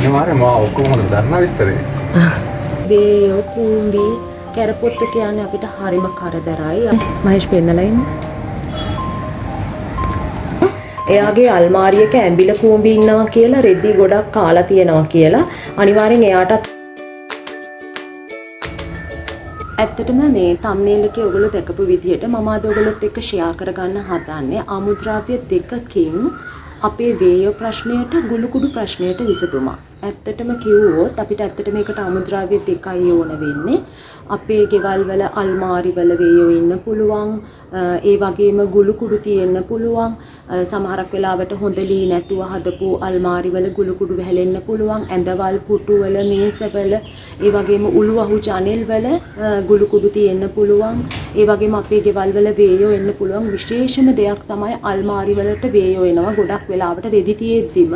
අනිවාර්යයෙන්ම ඔක්කොම හොඳට දන්නා විස්තරේ. වේයෝ කූඹි කැරපොත්ත කියන්නේ අපිට හරිම කරදරයි. මහේෂ් පෙන්නලා ඉන්නේ. එයාගේ අල්මාරියක ඇඹිල කූඹි ඉන්නවා කියලා රෙදි ගොඩක් කාලා තියෙනවා කියලා අනිවාර්යෙන් එයාටත් ඇත්තටම මේ තම්නේල් එකේ ඔයගොල්ලෝ දැකපු විදිහට මම අද ඔයගොල්ලොත් එක්ක ෂෙයා කරගන්න හදන්නේ අමුද්‍රව්‍ය දෙකකින් අපේ වේය ප්‍රශ්නයට ගුළුකුඩු ප්‍රශ්නයට විසඳුමක්. ඇත්තටම කිව්වොත් අපිට ඇත්තට මේකට අමුද්‍රව්‍ය දෙකයි ඕන වෙන්නේ. අපේ ගෙවල් වල අල්මාරි වල වේයෝ ඉන්න පුළුවන්. ඒ වගේම ගුළුකුඩු තියෙන්න පුළුවන්. සමහරක් වෙලාවට හොඳ ලී නැතුව හදපු අල්මාරි වල ගුළුකුඩු වැහෙන්න පුළුවන්. ඇඳවල් පුටු වල මේසවල ඒ වගේම උළුවහු ජනෙල් වල ගුළුකුඩු තියෙන්න පුළුවන්. ඒ වගේම අපේ ගෙවල් වල වේයෝ එන්න පුළුවන්. විශේෂම දෙයක් තමයි අල්මාරි වලට වේයෝ එනවා. ගොඩක් වෙලාවට රෙදි තියෙද්දිම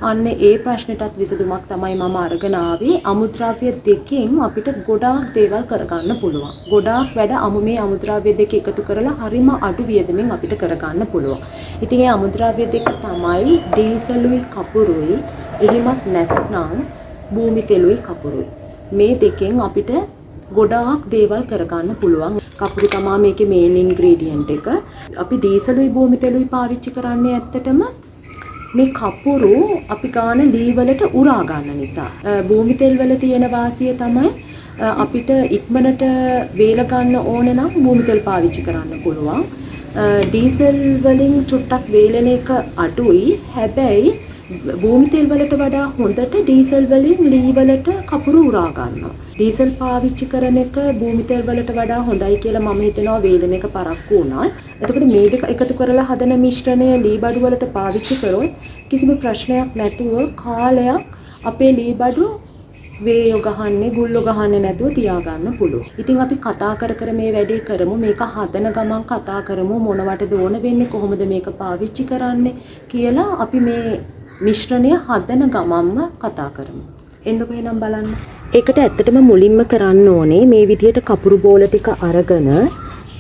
අන්න ඒ ප්‍රශ්නෙටත් විසඳුමක් තමයි මම අරගෙන ආවේ. අමුද්‍රව්‍ය දෙකෙන් අපිට ගොඩාක් දේවල් කරගන්න පුළුවන්. ගොඩාක් වැඩ මේ අමුද්‍රව්‍ය දෙක එකතු කරලා හරිම අඩු වියදමින් අපිට කරගන්න පුළුවන්. ඉතින් ඒ අමුද්‍රව්‍ය දෙක තමයි ඩීසලුයි කපුරුයි. එහෙමත් නැත්නම් භූමි තෙලුයි කපුරුයි. මේ දෙකෙන් අපිට ගොඩාක් දේවල් කරගන්න පුළුවන්. කපුරු තමයි මේකේ මේන් ඉන්ග්‍රීඩියන්ට් එක. අපි ඩීසලුයි භූමි තෙලුයි පාවිච්චි කරන්නේ ඇත්තටම මේ කපුරු අපි ගන්න ලී වලට උරා ගන්න නිසා. භූමි තෙල් වල තියෙන වාසිය තමයි අපිට ඉක්මනට වේල ගන්න ඕන නම් භූමි තෙල් පාවිච්චි කරන්න පුළුවන්. ඩීසල් වලින් චුට්ටක් වේලන එක අඩුයි. හැබැයි භූමි තෙල් වලට වඩා හොඳට ඩීසල් වලින් ලී වලට කපුරු උරා ගන්නවා. ඩීසල් පාවිච්චි කරන එක භූමි තෙල් වලට වඩා හොඳයි කියලා මම හිතනවා වේලන එක පරක්කු වුණා. එතකොට මේ දෙක එකතු කරලා හදන මිශ්‍රණය ලී බඩු වලට පාවිච්චි කරොත් කිසිම ප්‍රශ්නයක් නැතුව කාලයක් අපේ ලී බඩු වේයෝ ගහන්නේ ගුල්ලෝ ගහන්නේ නැතුව තියාගන්න පුළුවන්. ඉතින් අපි කතා කර මේ වැඩේ කරමු. මේක හදන ගමන් කතා කරමු මොනවටද ඕන වෙන්නේ කොහොමද මේක පාවිච්චි කරන්නේ කියලා අපි මේ මිශ්‍රණය හදන ගමන්ම කතා කරමු. එන්නකො එහෙනම් බලන්න. ඒකට ඇත්තටම මුලින්ම කරන්න ඕනේ මේ විදිහට කපුරු බෝල ටික අරගෙන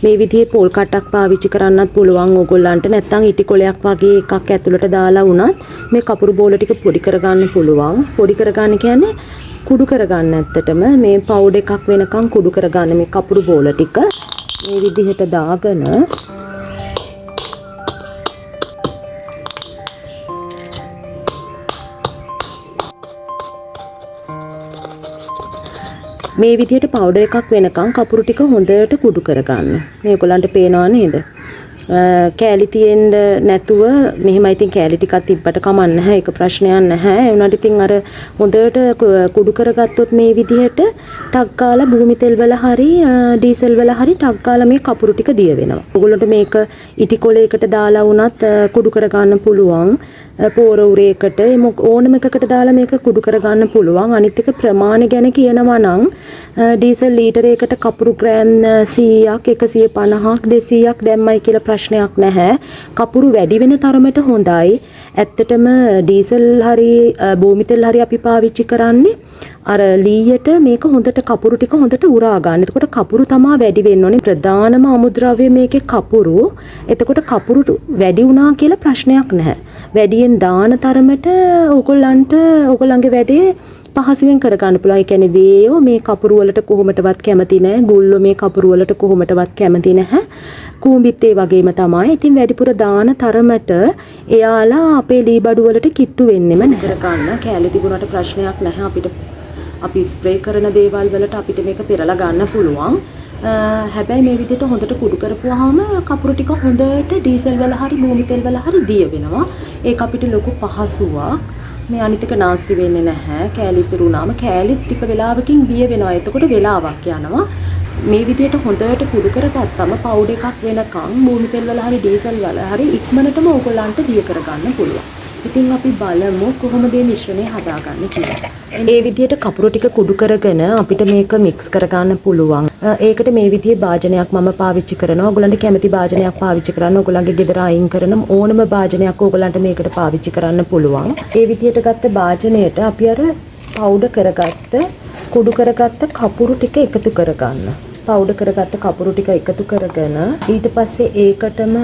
මේ විදිහේ පොල් කටක් පාවිච්චි කරන්නත් පුළුවන් ඕගොල්ලන්ට. නැත්නම් ඉටි කොලයක් වගේ එකක් ඇතුළට දාලා වුණත් මේ කපුරු බෝල ටික පොඩි කරගන්න පුළුවන්. පොඩි කරගන්න කියන්නේ කුඩු කරගන්න. ඇත්තටම මේ පවුඩර් එකක් වෙනකන් කුඩු කරගන්න මේ කපුරු බෝල ටික මේ විදිහට දාගෙන මේ විදිහට පවුඩර් එකක් වෙනකන් කපුරු ටික හොඳට කුඩු කරගන්න. මේගොල්ලන්ට පේනවා නේද? කෑලි තියෙන්න නැතුව මෙහෙමයි. ඉතින් කෑලි ටිකක් තිබ්බට කමක් නැහැ. ඒක ප්‍රශ්නයක් නැහැ. ඒ වුණාට ඉතින් අර හොඳට කුඩු කරගත්තොත් මේ විදිහට ටක් ගාලා භූමි තෙල් වල හරි ඩීසල් වල හරි ටක් ගාලා මේ කපුරු ටික දිය වෙනවා. ඔයගොල්ලන්ට මේක ඉටි කොලයකට දාලා වුණත් කුඩු කරගන්න පුළුවන්. පෝර උරේකට ඕනම එකකට දාලා මේක කුඩු කරගන්න පුළුවන්. අනිත් එක ප්‍රමාණය ගැන කියනවා නම් ඩීසල් ලීටරයකට කපුරු ග්‍රෑම් 100ක් 150ක් 200ක් දැම්මයි කියලා ප්‍රශ්නයක් නැහැ. කපුරු වැඩි වෙන තරමට හොඳයි. ඇත්තටම ඩීසල් හරි භූමි තෙල් හරි අපි පාවිච්චි කරන්නේ අර ලීයට මේක හොඳට කපුරු ටික හොඳට උරා ගන්න. එතකොට කපුරු තමයි වැඩි වෙන්න ඕනේ. ප්‍රධානම අමුද්‍රව්‍ය මේකේ කපුරු. එතකොට කපුරු වැඩි වුණා කියලා ප්‍රශ්නයක් නැහැ. වැඩියෙන් දාන තරමට ඕගොල්ලන්ගේ වැඩේ පහසුවෙන් කරගන්න පුළුවන්. ඒ කියන්නේ වේයෝ මේ කපුරු වලට කොහොමටවත් කැමති නැහැ. ගුල්ලෝ මේ කපුරු වලට කොහොමටවත් කැමති නැහැ. කූඹිත් ඒ වගේම තමයි. ඉතින් වැඩිපුර දාන තරමට එයාලා අපේ ලී බඩු වලට කිට්ටු වෙන්නෙම නැහැ. කරගන්න කැලේ තිබුණාට ප්‍රශ්නයක් නැහැ. අපිට අපි ස්ප්‍රේ කරන දේවල් වලට අපිට මේක පෙරලා ගන්න පුළුවන්. හැබැයි මේ විදිහට හොඳට කුඩු කරපුවාම කපුරු ටික හොඳට ඩීසල් වල හරි භූමි තෙල් වල හරි දිය වෙනවා. ඒක අපිට ලොකු පහසුවක්. මේ අනිත් එක නාස්ති වෙන්නේ නැහැ. කෑලි පිරුණාම කෑලිත් ටික වෙලාවකින් දිය වෙනවා. එතකොට වෙලාවක් යනවා. මේ විදිහට හොඳට කුඩු කරගත්තම පවුඩර් එකක් වෙනකන් භූමි තෙල් වල හරි ඩීසල් වල හරි ඉක්මනටම ඕගොල්ලන්ට දිය කරගන්න පුළුවන්. ඉතින් අපි බලමු කොහොමද මේ මිශ්‍රණය හදාගන්නේ කියලා. මේ විදිහට කපුරු ටික කුඩු කරගෙන අපිට මේක මික්ස් කරගන්න පුළුවන්. ඒකට මේ විදිහේ භාජනයක් මම පාවිච්චි කරනවා. ඔයගොල්ලන්ට කැමති භාජනයක් පාවිච්චි කරන්න. ඔයගොල්ලන්ගේ ගෙදර අයින් කරන ඕනම භාජනයක් ඔයගොල්ලන්ට මේකට පාවිච්චි කරන්න පුළුවන්. මේ විදිහට ගත්ත භාජනයට අපි අර පවුඩර් කරගත්ත කුඩු කරගත්ත කපුරු ටික එකතු කරගන්න. පවුඩර් කරගත්ත කපුරු ටික එකතු කරගෙන ඊට පස්සේ ඒකටම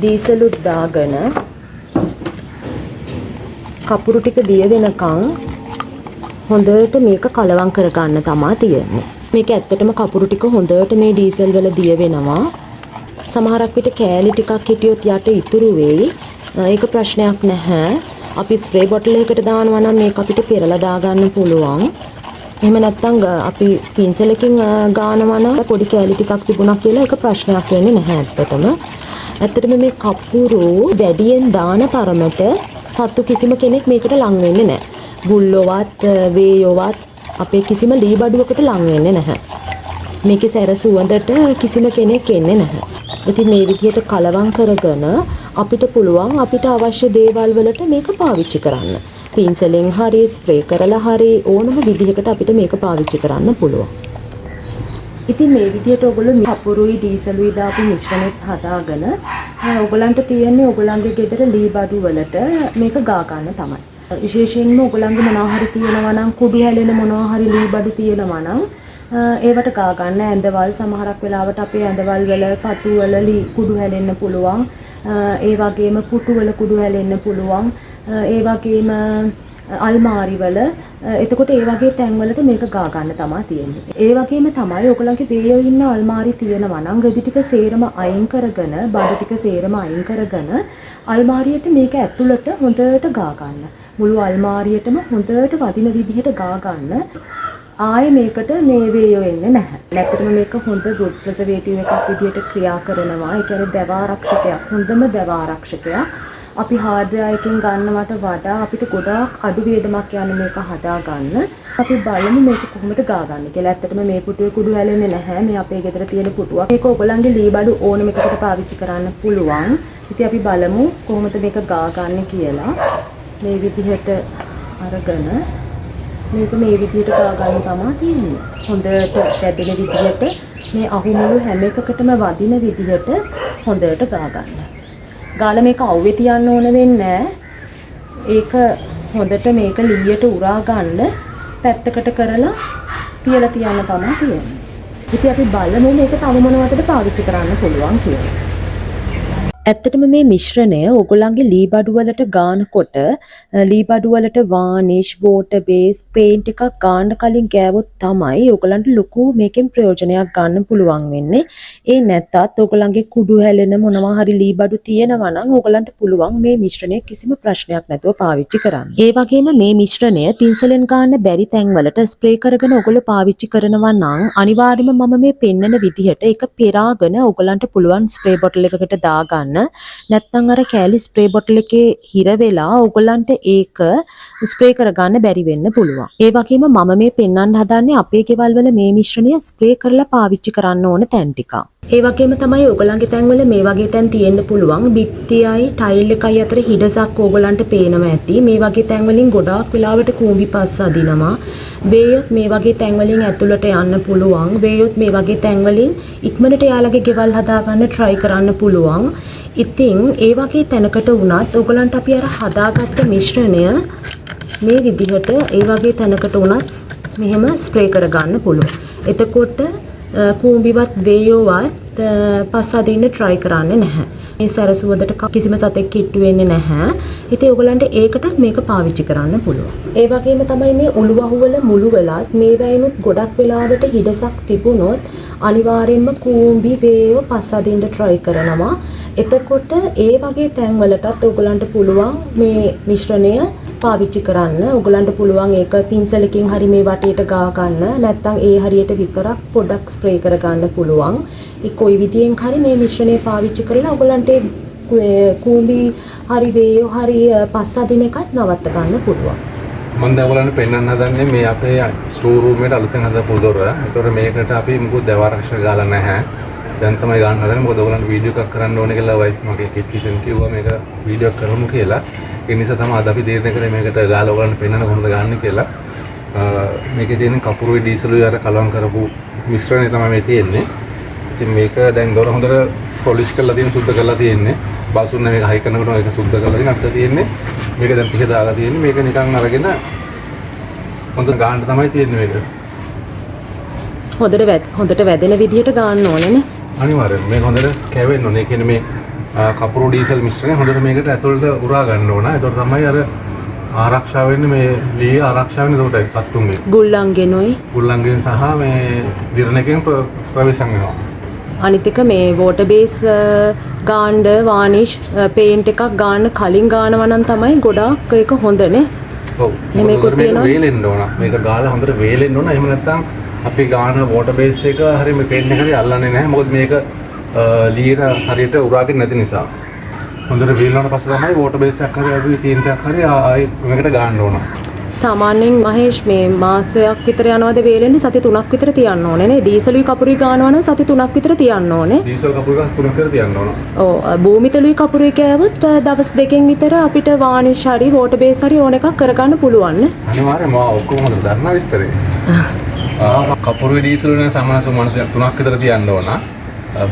දීසලුත් දාගෙන කපුරු ටික දිය වෙනකන් හොඳට මේක කලවම් කරගන්න තමයි තියෙන්නේ. මේක ඇත්තටම කපුරු ටික හොඳට මේ ඩීසල් වල දිය වෙනවා. සමහරක් විට කෑලි ටිකක් හිටියොත් යට ඉතුරු වෙයි. ඒක ප්‍රශ්නයක් නැහැ. අපි ස්ප්‍රේ බොටල් එකකට දානවා නම් මේක අපිට පෙරලා දාගන්න පුළුවන්. එහෙම නැත්නම් අපි පින්සලකින් ගානවා නම් පොඩි කෑලි ටිකක් තිබුණා කියලා ඒක ප්‍රශ්නයක් වෙන්නේ නැහැ ඇත්තටම. ඇත්තටම මේ කපුරු වැඩියෙන් දාන තරමට සත්තු කිසිම කෙනෙක් මේකට ලං වෙන්නේ නැහැ. බුල්ලොවත් වේයොවත් අපේ කිසිම ලී බඩුවකට ලං වෙන්නේ නැහැ. මේකේ සැර සුවඳට කිසිම කෙනෙක් එන්නේ නැහැ. ඉතින් මේ විදිහට කලවම් කරගෙන අපිට පුළුවන් අපිට අවශ්‍ය දේවල් වලට මේක පාවිච්චි කරන්න. පින්සලෙන් හරි ස්ප්‍රේ කරලා හරි ඕනම විදිහකට අපිට මේක පාවිච්චි කරන්න පුළුවන්. ඉතින් මේ විදිහට ඔයගොල්ලෝ කපුරුයි ඩීසලුයි දාපු මිශ්‍රණෙත් හදාගෙන ඔයගොල්ලන්ට තියෙන්නේ ඔයගොල්ලන්ගේ ගෙදර ලී බඩු වලට මේක ගා ගන්න තමයි. විශේෂයෙන්ම ඔයගොල්ලන්ගේ මොනවා හරි තියෙනවා නම් කුඩු හැලෙන මොනවා හරි ලී බඩු තියෙනවා නම් ඒවට ගා ගන්න ඇඳවල් සමහරක් වෙලාවට අපේ ඇඳවල් වල පතු වල කුඩු හැලෙන්න පුළුවන්. ඒ වගේම පුටු වල කුඩු හැලෙන්න පුළුවන්. ඒ වගේම අල්මාරි වල එතකොට ඒ වගේ තැන් වලට මේක ගා ගන්න තමයි තියෙන්නේ. ඒ වගේම තමයි ඔයගලගේ වේයෝ ඉන්න අල්මාරි තියෙනවා නම් රෙදි ටික සේරම අයින් කරගෙන බඩ ටික සේරම අයින් කරගෙන අල්මාරියට මේක ඇතුළට හොඳට ගා ගන්න. මුළු අල්මාරියටම හොඳට වදින විදිහට ගා ගන්න. ආයේ මේකට මේ වේයෝ එන්නේ නැහැ. ඇත්තටම මේක හොඳ ගුඩ් ප්‍රසර්වේටිව් එකක් විදිහට ක්‍රියා කරනවා. ඒ කියන්නේ දැව ආරක්ෂකයක්. හොඳම දැව ආරක්ෂකයක්. අපි හાર્ඩ්වෙයාර් එකෙන් ගන්නවට වඩා අපිට ගොඩාක් අඩු වේදමක් යන්නේ මේක හදා ගන්න. අපි බලමු මේක කොහොමද ගා ගන්න කියලා. ඇත්තටම මේ පුටුවේ කුඩු හැලෙන්නේ නැහැ. මේ අපේ ගෙදර තියෙන පුටුවක්. මේක ඔයගලන්ගේ ලී බඩු ඕනම එකකට පාවිච්චි කරන්න පුළුවන්. ඉතින් අපි බලමු කොහොමද මේක ගා ගන්න කියලා. මේ විදිහට අරගෙන මේක මේ විදිහට ගා ගන්න තමයි තියෙන්නේ. හොඳට වැඩෙන විදිහට මේ අහුමුළු හැම එකකටම වදින විදිහට හොඳට ගා ගන්න. ගාලා මේක අවුවේ තියන්න ඕන වෙන්නේ ඒක හොඳට මේක ලීයට උරා ගන්න පැත්තකට කරලා තියලා තියන්න තමයි තියෙන්නේ. ඉතින් අපි බලමු මේක තව මොනවටද පාවිච්චි කරන්න පුළුවන් කියලා. ඇත්තටම මේ මිශ්‍රණය ඔයගොල්ලන්ගේ ලී බඩු වලට ගානකොට ලී බඩු වලට varnish, water base, paint එකක් ගන්න කලින් ගෑවොත් තමයි ඔයගොල්ලන්ට ලොකු මේකෙන් ප්‍රයෝජනයක් ගන්න පුළුවන් වෙන්නේ. ඒ නැත්තත් ඔයගොල්ලන්ගේ කුඩු හැලෙන මොනවා හරි ලී බඩු තියෙනවා නම් ඔයගොල්ලන්ට පුළුවන් මේ මිශ්‍රණය කිසිම ප්‍රශ්නයක් නැතුව පාවිච්චි කරන්න. ඒ වගේම මේ මිශ්‍රණය පින්සලෙන් ගන්න බැරි තැන් වලට ස්ප්‍රේ කරගෙන ඔයගොල්ලෝ පාවිච්චි කරනවා නම් අනිවාර්යයෙන්ම මම මේ පෙන්නන විදිහට ඒක පෙරාගෙන ඔයගොල්ලන්ට පුළුවන් ස්ප්‍රේ බොටල් එකකට දාගන්න. නැත්නම් අර කෑලි ස්ප්‍රේ බොටල් එකේ හිර වෙලා ඔයගොල්ලන්ට ඒක ස්ප්‍රේ කරගන්න බැරි වෙන්න පුළුවන්. ඒ වගේම මම මේ පෙන්වන්න හදන්නේ අපේ ගෙවල් වල මේ මිශ්‍රණය ස්ප්‍රේ කරලා පාවිච්චි කරන්න ඕන තැන් ටික. ඒ වගේම තමයි ඔයගොල්ලන්ගේ තැන් වල මේ වගේ තැන් තියෙන්න පුළුවන්. බිත්තියයි ටයිල් එකයි අතර හිඩසක් ඔයගොල්ලන්ට පේනවා ඇති. මේ වගේ තැන් වලින් ගොඩාක් වෙලාවට කූඹි පස් අදිනවා. වේයොත් මේ වගේ තැන් වලින් ඇතුළට යන්න පුළුවන්. වේයොත් මේ වගේ තැන් වලින් ඉක්මනට යාළගේ ගෙවල් හදාගන්න try කරන්න පුළුවන්. ඉතින් ඒ වගේ තැනකට වුණත් ඔයගලන්ට අපි අර හදාගත්ත මිශ්‍රණය මේ විදිහට ඒ වගේ තැනකට වුණත් මෙහෙම ස්ප්‍රේ කරගන්න පුළුවන්. එතකොට කූඹිවත් වේයෝවත් පස් අදින්න try කරන්නේ නැහැ. මේ සැරසුවදට කිසිම සතෙක් කිට්ටු වෙන්නේ නැහැ. ඉතින් ඔයගලන්ට ඒකට මේක පාවිච්චි කරන්න පුළුවන්. ඒ වගේම තමයි මේ උළුවහුවල මුළු වෙලත් මේ වැයිනුත් ගොඩක් වෙලාවට හිඩසක් තිබුණොත් අනිවාර්යයෙන්ම කූඹි වේයෝ පස් අදින්න try කරනවා. එතකොට ඒ වගේ තැන් වලටත් ඔයගලන්ට පුළුවන් මේ මිශ්‍රණය පාවිච්චි කරන්න. ඔයගලන්ට පුළුවන් ඒක පින්සලකින් හරි මේ වටේට ගා ගන්න. නැත්නම් ඒ හරියට විතරක් පොඩක් ස්ප්‍රේ කර ගන්න පුළුවන්. ඒ කොයි විදියෙන් හරි මේ මිශ්‍රණය පාවිච්චි කරලා ඔයගලන්ට කූඹි හරි වේයෝ හරි පස් අදින එකත් නවත්ත ගන්න පුළුවන්. මම දැන් ඔයගලන්ට පෙන්වන්න හදන්නේ මේ අපේ ස්ටෝර් රූම් එකට අලුතෙන් හදපු දොර. ඒතකොට මේකට අපි මොකද දැව ආරක්ෂක ගාලා නැහැ. දැන් තමයි ගන්න හදන්නේ. මොකද ඔයගලන්ට වීඩියෝ එකක් කරන්න ඕනේ කියලා වයිෆ් මගේ කිට්කිෂන් කිව්වා මේක වීඩියෝ එකක් කරමු කියලා. ඒ නිසා තමයි අද අපි තීරණය කරේ මේකට ගාලා ඔයගලන්ට පෙන්වන්න කොහොමද ගන්න කියලා. මේකේ තියෙන කපුරුයි ඩීසලුයි අර කලවම් කරපු මිශ්‍රණය තමයි මේ තියෙන්නේ. ඉතින් මේක දැන් දොර හොඳට පොලිෂ් කරලා තියෙන සුද්ධ කරලා තියෙන්නේ. බාසුන්න මේක හයි කරනකොට මේක සුද්ධ කරලා තියෙන අපිට තියෙන්නේ. මේක දැන් පිට දාලා තියෙන්නේ. මේක නිකන් අරගෙන හොඳ ගාන්න තමයි තියෙන්නේ මේක. හොඳට වැදෙන විදිහට ගන්න ඕනේ නේ. අනිවාර්යෙන් මේක හොඳට කැවෙන්න ඕනේ. ඒ කියන්නේ මේ කපුරු ඩීසල් මිශ්‍රණය හොඳට මේකට ඇතුළට උරා ගන්න ඕන. ඒතකොට තමයි අර ආරක්ෂා වෙන්නේ මේ ලී ආරක්ෂා වෙන්නේ ඒකට පත්තුන්ගේ. ගුල්ලන්ගෙනුයි. ගුල්ලන්ගෙන් සහ මේ දිරණකෙන් ප්‍රවේශම් වෙනවා. අනිත් එක මේ වෝටර් බේස් ගාන්න වානිෂ් පේන්ට් එකක් ගාන්න කලින් ගානවා නම් තමයි ගොඩාක් ඒක හොඳනේ. ඔව්. මේක වේලෙන්න ඕන. මේක ගාලා හොඳට වේලෙන්න ඕන. එහෙම නැත්නම් අපි ගාන වෝටර් බේස් එක හරිය මේ පේන්ට් එක හරිය අල්ලන්නේ නැහැ. මොකද මේක ලීර හරියට උරාගෙන නැති නිසා. හොඳට වේලුණාට පස්සේ තමයි වෝටර් බේස් එකක් හරිය අපි තීන්තයක් හරිය ආයි මේකට ගාන්න ඕන. සාමාන්‍යයෙන් මහේෂ් මේ මාසයක් විතර යනවාද වේලෙන්නේ සති 3ක් විතර තියන්න ඕනේ නේ. ඩීසලුයි කපුරුයි ගානවා නම් සති 3ක් විතර තියන්න ඕනේ. ඩීසල් කපුරුයි 3ක් විතර තියන්න ඕන. ඔව් භූමිතලුයි කපුරුයි කෑවොත් දවස් 2කින් විතර අපිට වානිෂ් හරි වෝටර් බේස් හරි ඕන එකක් කරගන්න පුළුවන් නේ. අනිවාර්යයෙන්ම ඔක්කොම හොඳට දන්නා විස්තරේ. කපුරුයි ඩීසලුයි නම් සමාන සමාන 3ක් විතර තියන්න ඕන.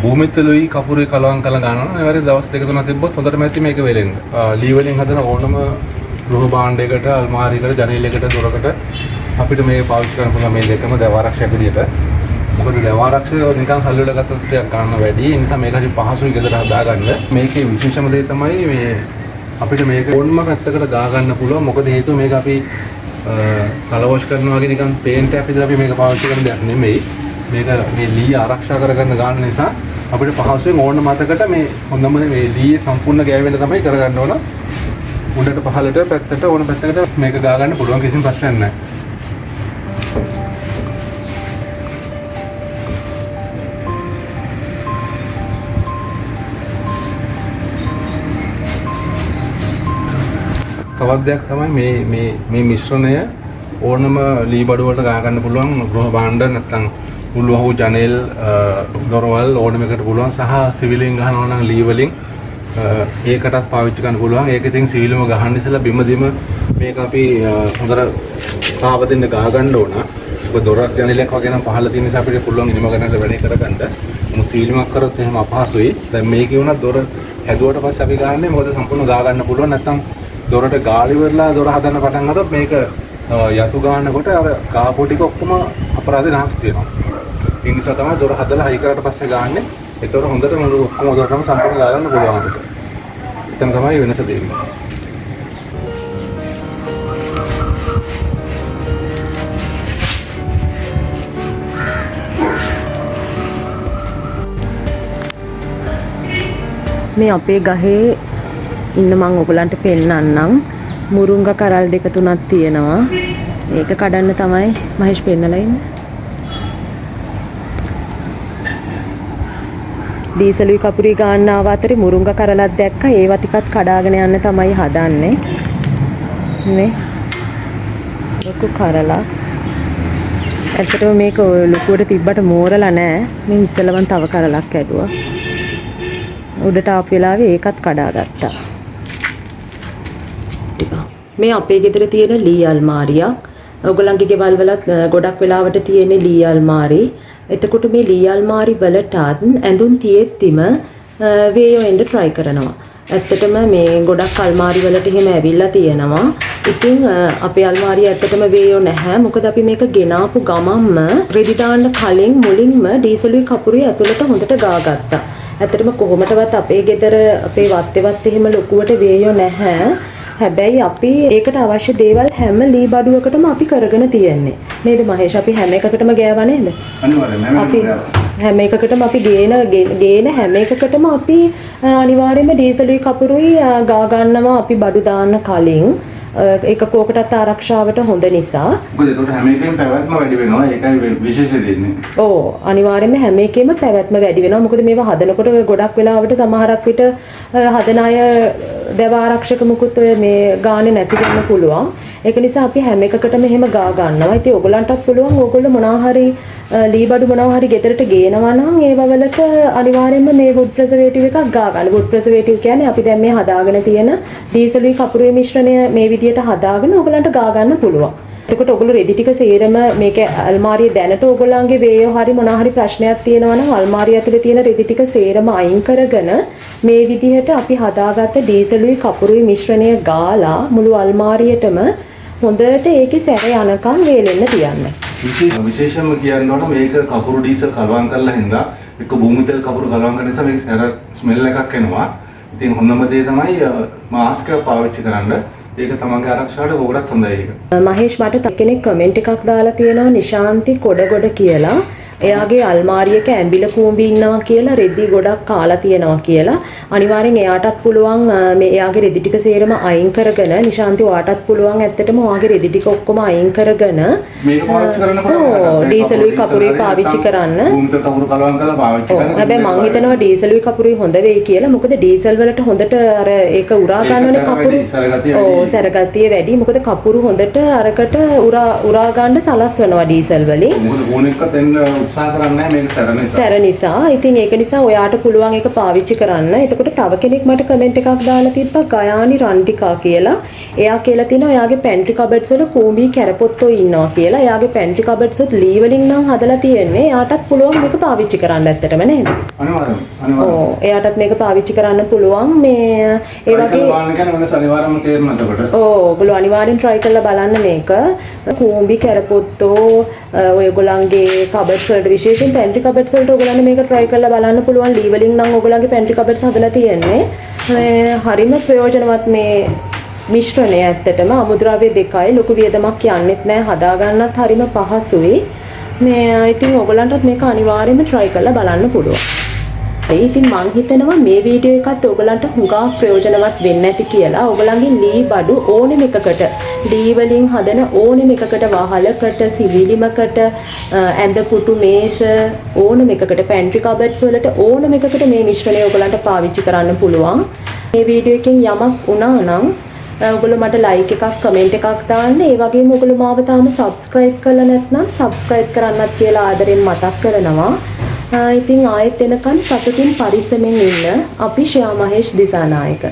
භූමිතලුයි කපුරුයි කලවම් කරලා ගන්නවා නම් ඒවැරි දවස් 2-3 තිබ්බොත් හොඳටම ඇති මේක වෙලෙන්න. ලී වලින් හදන ඕනම ගෘහ භාණ්ඩයකට අල්මාරියකට ජනේලයකට දොරකට අපිට මේක පාවිච්චි කරන්න පුළුවන් මේ දෙකම දැව ආරක්ෂක විදියට. මොකද දැව ආරක්ෂක නිකන් සල්ලි වල ගත්තොත් ටිකක් ගන්න වැඩි. ඒ නිසා මේක හරි පහසුයි ගෙදර හදාගන්න. මේකේ විශේෂම දේ තමයි මේ අපිට මේක ඕනම පැත්තකට ගා ගන්න පුළුවන්. මොකද හේතුව මේක අපි කලර් වොෂ් කරනවා වගේ නිකන් පේන්ට් එකක් විතර අපි මේක පාවිච්චි කරන දෙයක් නෙමෙයි. මේක මේ ලී ආරක්ෂා කරගන්න ගන්න නිසා අපිට පහසුවෙන් ඕන මතකට මේ හොඳම මේ ලී සම්පූර්ණ ගෑවෙන්න තමයි කරගන්න ඕන. උඩට පහළට පැත්තට ඕන පැත්තකට මේක ගා ගන්න පුළුවන් කිසිම ප්‍රශ්නයක් නැහැ. තවත් දෙයක් තමයි මේ මිශ්‍රණය ඕනම ලී බඩු වලට ගා ගන්න පුළුවන් ගෘහ භාණ්ඩ නැත්නම් උළුවහු ජනේල් දොරවල් ඕනම එකට පුළුවන් සහ සිවිලින් ගහනවා නම් ලී වලින් ඒකටත් පාවිච්චි කරන්න පුළුවන්. ඒක ඉතින් සිවිලම ගහන්න ඉස්සලා බිම දිම මේක අපි හොඳට තාව දෙන්න ගහ ගන්න ඕන. ඒක දොරක් ජනේලයක් වගේ නම් පහළ තියෙන නිසා අපිට පුළුවන් ඉනිම ගන්නට වැඩේ කරගන්න. මොකද සිවිලමක් කරොත් එහෙම අපහසුයි. දැන් මේකේ වුණා දොර හැදුවට පස්සේ අපි ගහන්නේ මොකද සම්පූර්ණ ගහ ගන්න පුළුවන්. නැත්නම් දොරට ගාලි වරලා දොර හදන්න පටන් ගත්තොත් මේක යතු ගන්නකොට අර ගාපු ටික ඔක්කොම අපරාධේ නැස් වෙනවා. ඒ නිසා තමයි දොර හදලා හයි කරාට පස්සේ ගහන්නේ. ඒතකොට හොඳට මුළු ඔක්කොම දොරටම සම්පූර්ණ ගා ගන්න පුළුවන් අපිට. එතන තමයි වෙනස තියෙන්නේ. මේ අපේ ගහේ ඉන්න මම ඔයගලන්ට පෙන්නන්නම්. මුරුංගා කරල් 2-3ක් තියෙනවා. මේක කඩන්න තමයි මහේෂ් පෙන්නලා ඉන්නේ. ඩීසලුයි කපුරුයි ගන්න ආව අතරේ මුරුංගා කරලක් දැක්කා. ඒවා ටිකත් කඩාගෙන යන්න තමයි හදන්නේ. මේ ලොකු කරලක්. ඇත්තටම මේක ලොකුවට තිබ්බට මෝරලා නෑ. මේ ඉස්සෙල්ලා මම තව කරලක් ඇදුවා. උඩට ආපු වෙලාවේ ඒකත් කඩාගත්තා. මේ අපේ ගෙදර තියෙන ලී අල්මාරියක්. ඔයගොල්ලන්ගේ ගෙවල් වලත් ගොඩක් වෙලාවට තියෙන ලී අල්මාරි. එතකොට මේ ලී අල්මාරි වලටත් ඇඳුම් තියෙද්දිම වේයෝ එන්න try කරනවා. ඇත්තටම මේ ගොඩක් අල්මාරි වලට එහෙම ඇවිල්ලා තියෙනවා. ඉතින් අපේ අල්මාරිය ඇත්තටම වේයෝ නැහැ. මොකද අපි මේක ගෙනාපු ගමන්ම රෙදි දාන්න කලින් මුලින්ම ඩීසලුයි කපුරුයි ඇතුළට හොඳට ගාගත්තා. ඇත්තටම කොහොමටවත් අපේ ගෙදර අපේ වත්තේවත් එහෙම ලොකුවට වේයෝ නැහැ. හැබැයි අපි ඒකට අවශ්‍ය දේවල් හැම ලී බඩුවකටම අපි කරගෙන තියෙන්නේ. නේද මහේෂ්? අපි හැම එකකටම ගෑවා නේද? අනිවාර්යයෙන්ම අපි හැම එකකටම අපි ගේන හැම එකකටම අපි අනිවාර්යයෙන්ම ඩීසලුයි කපුරුයි ගා ගන්නවා අපි බඩු දාන්න කලින්. ඒක කෝකටත් ආරක්ෂාවට හොඳ නිසා. මොකද ඒකට හැම එකෙම පැවැත්ම වැඩි වෙනවා. ඒකයි විශේෂය දෙන්නේ. ඔව් අනිවාර්යයෙන්ම හැම එකෙම පැවැත්ම වැඩි වෙනවා. මොකද මේවා හදනකොට ගොඩක් වෙලාවට සමහරක් විට හදන අය දැව ආරක්ෂක මුකුත් මේ ගානේ නැති වෙන්න පුළුවන්. ඒක නිසා අපි හැම එකකටම එහෙම ගා ගන්නවා. ඉතින් ඔයගලන්ටත් පුළුවන් ඕගොල්ලෝ මොනවා හරි ලී බඩු මොනවා හරි ගෙදරට ගේනවා නම් ඒව වලට අනිවාර්යයෙන්ම මේ wood preservative එකක් ගා ගන්න. wood preservative කියන්නේ අපි දැන් මේ හදාගෙන තියෙන ඩීසලුයි කපුරුයි මිශ්‍රණය මේ විදියට හදාගෙන ඔයගලන්ට ගා ගන්න පුළුවන්. එතකොට ඔයගොල්ලෝ රෙදි ටික සේරම මේක අල්මාරිය දැනට ඔයගොල්ලන්ගේ වේයෝ හරි මොනවා හරි ප්‍රශ්නයක් තියෙනවා නම් අල්මාරිය ඇතුලේ තියෙන රෙදි ටික සේරම අයින් කරගෙන මේ විදිහට අපි හදාගත්ත ඩීසලුයි කපුරුයි මිශ්‍රණය ගාලා මුළු අල්මාරියටම හොඳට ඒකේ සැර යනකම් වේලෙන්න තියන්න. විශේෂයෙන්ම කියන්න ඕන මේක කපුරු ඩීසල් කලවම් කරලා හින්දා එක්ක භූමිතෙල් කපුරු කලවම් කරන නිසා මේක සැර ස්මෙල් එකක් එනවා. ඉතින් හොඳම දේ තමයි මාස්ක් එක පාවිච්චි කරන්න. ඒක තමන්ගේ ආරක්ෂාවට ඕකටත් හොඳයි ඒක. මහේෂ් මට තව කෙනෙක් කමෙන්ට් එකක් දාලා තියෙනවා නිශාන්ති කොඩගොඩ කියලා. එයාගේ අල්මාරියක ඇඹිල කූඹි ඉන්නවා කියලා රෙදි ගොඩක් කාලා තියෙනවා කියලා. අනිවාර්යෙන් එයාටත් පුළුවන් මේ එයාගේ රෙදි ටික සේරම අයින් කරගෙන නිශාන්ති ඔයාටත් පුළුවන් ඇත්තටම ඔයාගේ රෙදි ටික ඔක්කොම අයින් කරගෙන මේක පාවිච්චි කරන්න පුළුවන්. ඩීසලුයි කපුරුයි පාවිච්චි කරන්න. භූමිත කපුරු කලවම් කරලා පාවිච්චි කරන්න. හැබැයි මං හිතනවා ඩීසලුයි කපුරුයි හොඳ වෙයි කියලා. මොකද ඩීසල් වලට හොඳට අර ඒක උරා ගන්නනේ කපුරු. ඔව් සැරගතිය වැඩි. මොකද කපුරු හොඳට අරකට උරා ගන්න සලස්වනවා ඩීසල් වලින්. මොකද ඕන එකත් එන්න උත්සාහ කරන්නේ මේක සැර නිසා. සැර නිසා. ඉතින් ඒක නිසා ඔයාට පුළුවන් ඒක පාවිච්චි කරන්න. එතකොට තව කෙනෙක් මට කමෙන්ට් එකක් දාලා තිබ්බා ගයානි රන්තිකා කියලා. එයා කියලා තිනවා එයාගේ පැන්ට්‍රි කබඩ්ස් වල කූඹි කැරපොත්තෝ ඉන්නවා කියලා. එයාගේ පැන්ට්‍රි කබඩ්ස් උත් ලී වලින් නම් හදලා තියෙන්නේ. එයාටත් පුළුවන් මේක පාවිච්චි කරන්න ඇත්තටම නේද? අනිවාර්යයෙන්. ඔව් එයාටත් මේක පාවිච්චි කරන්න පුළුවන්. මේ ඒ වගේ බලන්න කියන්නේ වෙනස අනිවාර්යයෙන්ම තේරෙනවා එතකොට. ඔව් ඔයගොල්ලෝ අනිවාර්යෙන් try කරලා බලන්න මේක. කූඹි කැරපොත්තෝ ඔයගොල්ලන්ගේ කබඩ්ස් වලට විශේෂයෙන් පැන්ට්‍රි කබඩ්ස් වලට ඔයගොල්ලන්ට මේක try කරලා බලන්න පුළුවන්. ලී වලින් නම් ඔයගොල්ලන්ගේ පැන්ට්‍රි කබඩ්ස් හදලා තියෙන්නේ. හරිම ප්‍රයෝජනවත් මේ මිශ්‍රණය ඇත්තටම අමුද්‍රව්‍ය දෙකයි ලොකු වියදමක් යන්නෙත් නෑ හදා ගන්නත් හරිම පහසුයි. මේ ඉතින් ඔයගොල්ලන්ටත් මේක අනිවාර්යයෙන්ම try කරලා බලන්න පුළුවන්. ඉතින් මං හිතනවා මේ වීඩියෝ එකත් ඔයගලන්ට හුඟා ප්‍රයෝජනවත් වෙන්න ඇති කියලා. ඔයගලන්ගේ ලී බඩු ඕනෙම එකකට ලී වලින් හදන ඕනෙම එකකට වහලකට සිවිලිමකට ඇඳ පුටු මේස ඕනෙම එකකට පැන්ට්‍රි කබඩ්ස් වලට ඕනෙම එකකට මේ මිශ්‍රණය ඔයගලන්ට පාවිච්චි කරන්න පුළුවන්. මේ වීඩියෝ එකෙන් යමක් වුණා නම් ඔයගොල්ලෝ මට ලයික් එකක් කමෙන්ට් එකක් දාන්න. ඒ වගේම ඔයගොල්ලෝ මාව තාම සබ්ස්ක්‍රයිබ් කරලා නැත්නම් සබ්ස්ක්‍රයිබ් කරන්නත් කියලා ආදරෙන් මතක් කරනවා. ඉතින් ආයෙත් එනකන් සතුටින් පරිස්සමෙන් ඉන්න. අපි ශ්‍යා මහේෂ් දිසානායක.